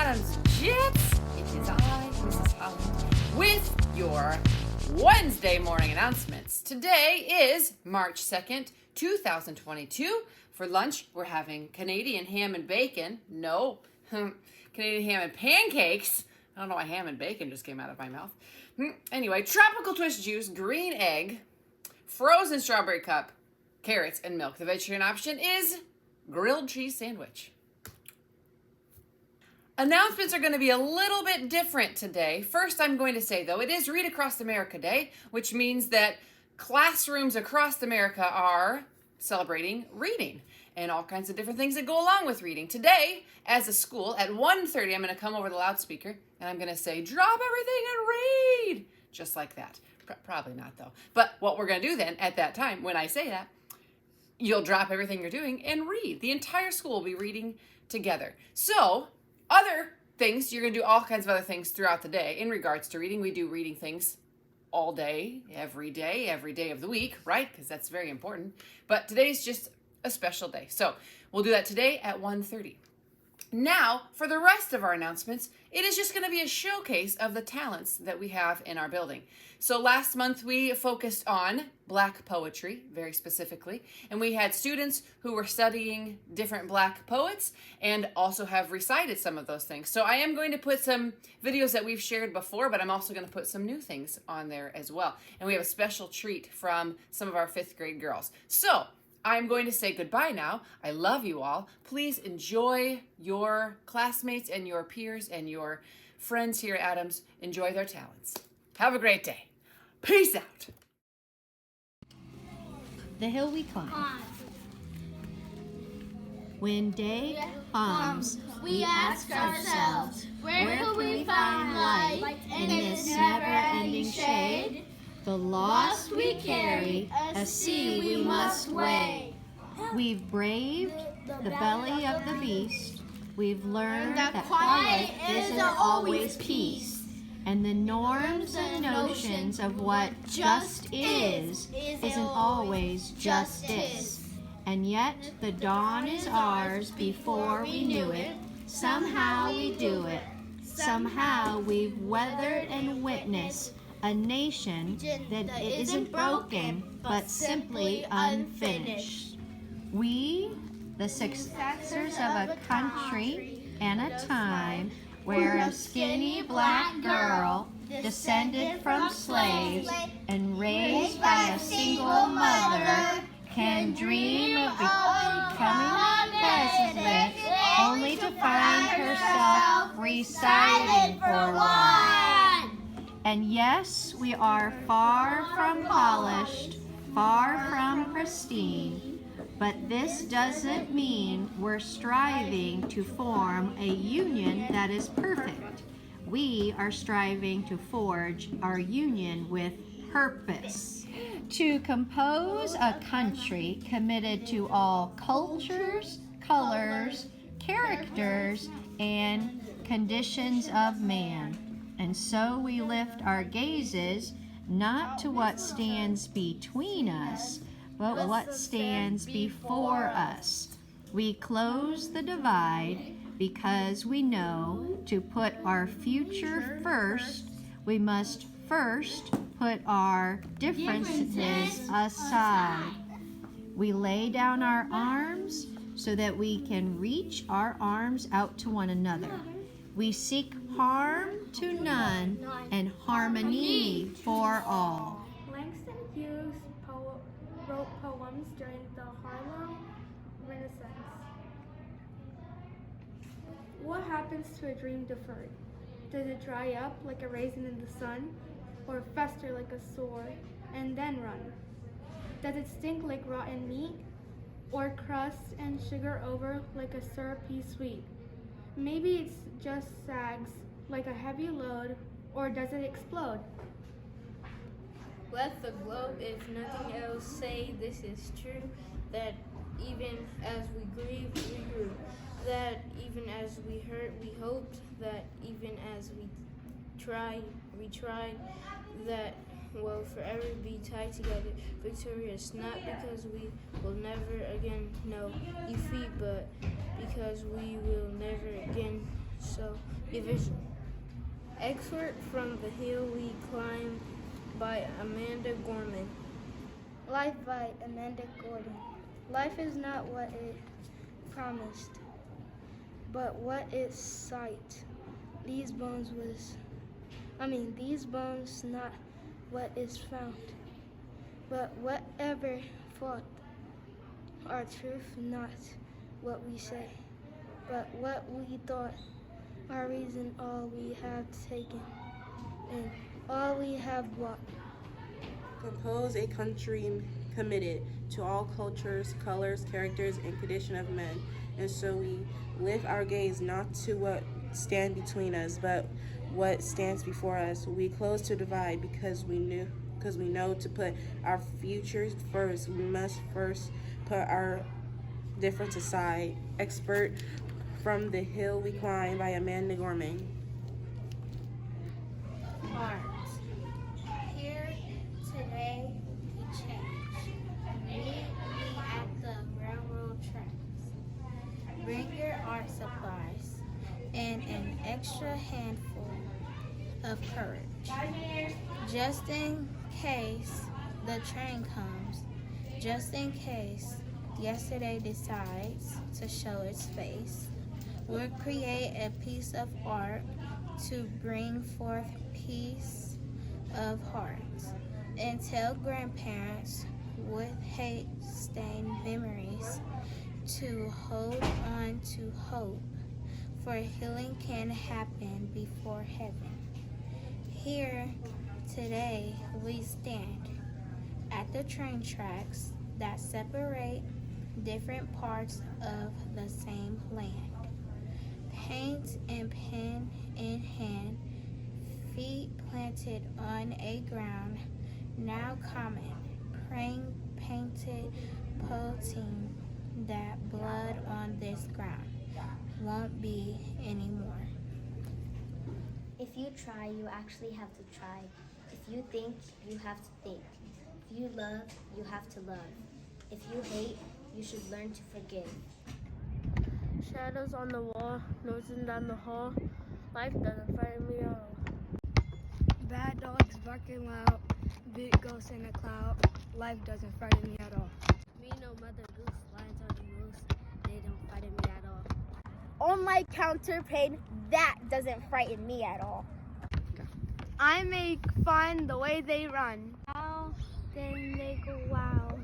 Adams Jets. It is I, Mrs. Holland, with your Wednesday morning announcements. Today is March 2nd, 2022. For lunch, we're having Canadian ham and bacon. No, Canadian ham and pancakes. I don't know why ham and bacon just came out of my mouth. Anyway, tropical twist juice, green egg, frozen strawberry cup, carrots, and milk. The vegetarian option is grilled cheese sandwich. Announcements are going to be a little bit different today. First, I'm going to say, though, it is Read Across America Day, which means that classrooms across America are celebrating reading and all kinds of different things that go along with reading. Today, as a school, at 1:30, I'm going to come over the loudspeaker and I'm going to say, drop everything and read. Just like that. Probably not, though. But what we're going to do then, at that time, when I say that, you'll drop everything you're doing and read. The entire school will be reading together. So, other things, you're going to do all kinds of other things throughout the day in regards to reading. We do reading things all day, every day of the week, right? Because that's very important. But today's just a special day. So we'll do that today at 1:30. Now, for the rest of our announcements, it is just going to be a showcase of the talents that we have in our building. So last month we focused on Black poetry, very specifically, and we had students who were studying different Black poets and also have recited some of those things. So I am going to put some videos that we've shared before, but I'm also going to put some new things on there as well. And we have a special treat from some of our 5th grade girls. So I'm going to say goodbye now. I love you all. Please enjoy your classmates and your peers and your friends here at Adams. Enjoy their talents. Have a great day. Peace out. The hill we climb. When day comes, we ask ourselves, where can we find light in this never-ending shade? The lost we carry, a sea we must wade. We've braved the belly of the beast. We've learned that quiet isn't always peace. And the norms and notions of what just isn't always justice. And yet the dawn is ours before we knew it. Somehow we do it. Somehow we've weathered and witnessed a nation that isn't broken, but simply unfinished. We, the successors of a country and a time where a skinny Black girl, descended from slaves and raised by a single mother, can dream of becoming a president only to find herself reciting for one. And yes, we are far from polished, far from pristine, but this doesn't mean we're striving to form a union that is perfect. We are striving to forge our union with purpose. To compose a country committed to all cultures, colors, characters, and conditions of man. And so we lift our gazes not to what stands between us, but what stands before us. We close the divide because we know to put our future first, we must first put our differences aside. We lay down our arms so that we can reach our arms out to one another. We seek harm to none and harmony for all. Langston Hughes wrote poems during the Harlem Renaissance. What happens to a dream deferred? Does it dry up like a raisin in the sun, or fester like a sore and then run? Does it stink like rotten meat, or crust and sugar over like a syrupy sweet? Maybe it just sags like a heavy load, or does it explode? Let the globe, if nothing else, say this is true, that even as we grieved, we grew, that even as we hurt, we hoped, that even as we tried, that we'll forever be tied together, victorious, not because we will never again know defeat, but because we will never again so division. Excerpt from The Hill We Climb by Amanda Gorman. Life by Amanda Gordon. Life is not what it promised, but what it sight. These bones not what is found, but whatever thought. Our truth not what we say, but what we thought. Our reason all we have taken, and all we have bought. Compose a country committed to all cultures, colors, characters, and condition of men. And so we lift our gaze not to what stand between us, but what stands before us. We close to divide because we know to put our futures first. We must first put our difference aside. Expert from The Hill We Climb by Amanda Gorman. Art. Here today we change. Meet me at the railroad tracks. Bring your art supplies and an extra handful of courage. Just in case the train comes. Just in case yesterday decides to show its face. We'll create a piece of art to bring forth peace of hearts and tell grandparents with hate-stained memories to hold on to hope, for healing can happen before heaven. Here today we stand at the train tracks that separate different parts of the same land. Paint and pen in hand, feet planted on a ground now common, praying, painted, poetine that blood on this ground won't be anymore. If you try, you actually have to try. If you think, you have to think. If you love, you have to love. If you hate, you should learn to forgive. Shadows on the wall, nosing down the hall. Life doesn't frighten me at all. Bad dogs barking loud, big ghosts in a cloud. Life doesn't frighten me at all. Me no mother goose, lions on the loose. They don't frighten me at all. On my counterpane, that doesn't frighten me at all. I make fun the way they run. How then they go wild.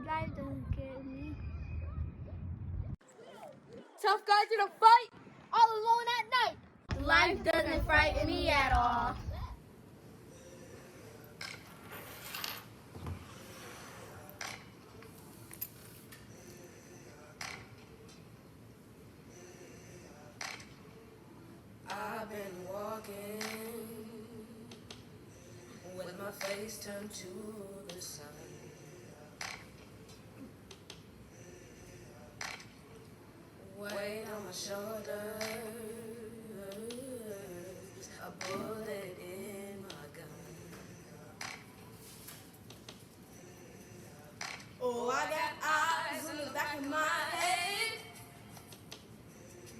Life doesn't scare me. Tough guys in a fight, all alone at night. Life doesn't frighten me at all. I've been walking with my face turned to the sun. Weight on my shoulders, a bullet in my gun. Oh, I got eyes on the back of my head,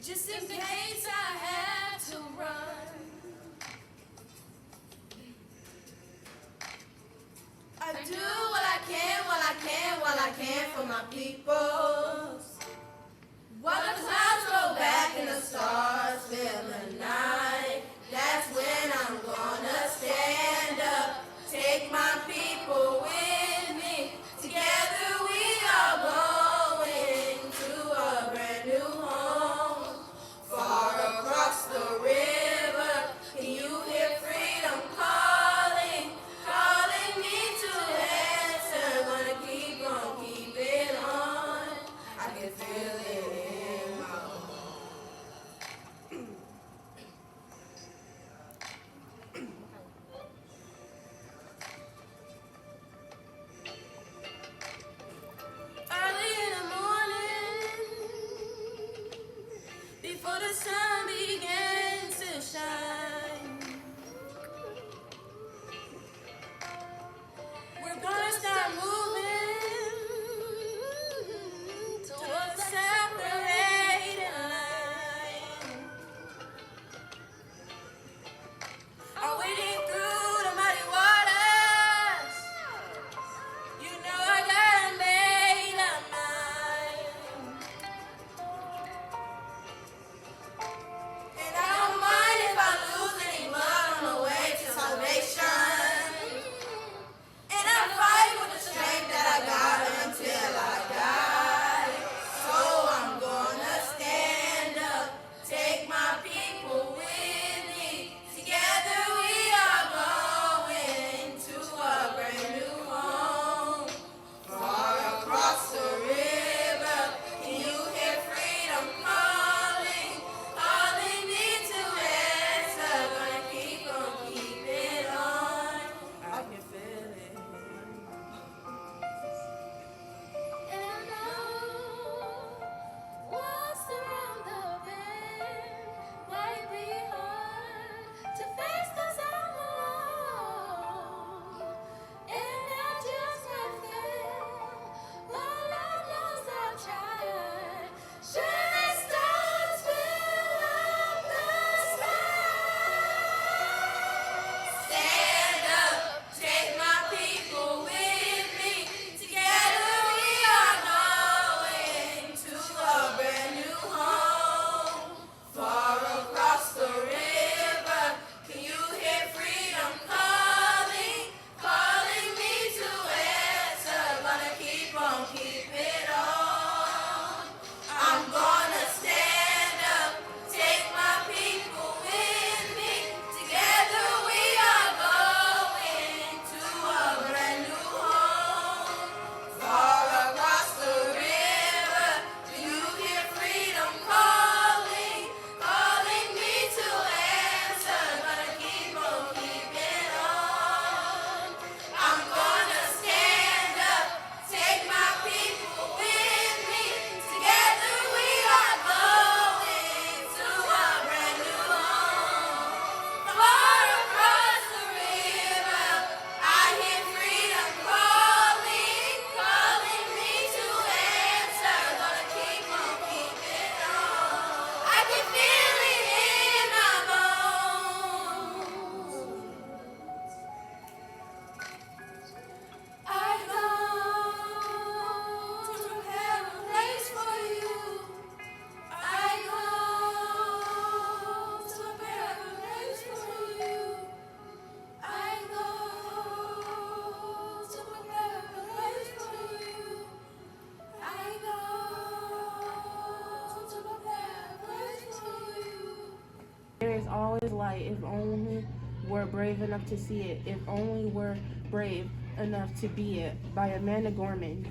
just in case I had to run. I do what I can, while I can, while I can for my people. While the clouds roll back and the stars fill the night, that's when I'm gonna stand up, take my people with me. Together we are going to a brand new home, far across the river. Can you hear freedom calling, calling me to answer? Gonna keep on, keep it on. I can feel it in my is always light if only we're brave enough to see it, if only we're brave enough to be it, by Amanda Gorman.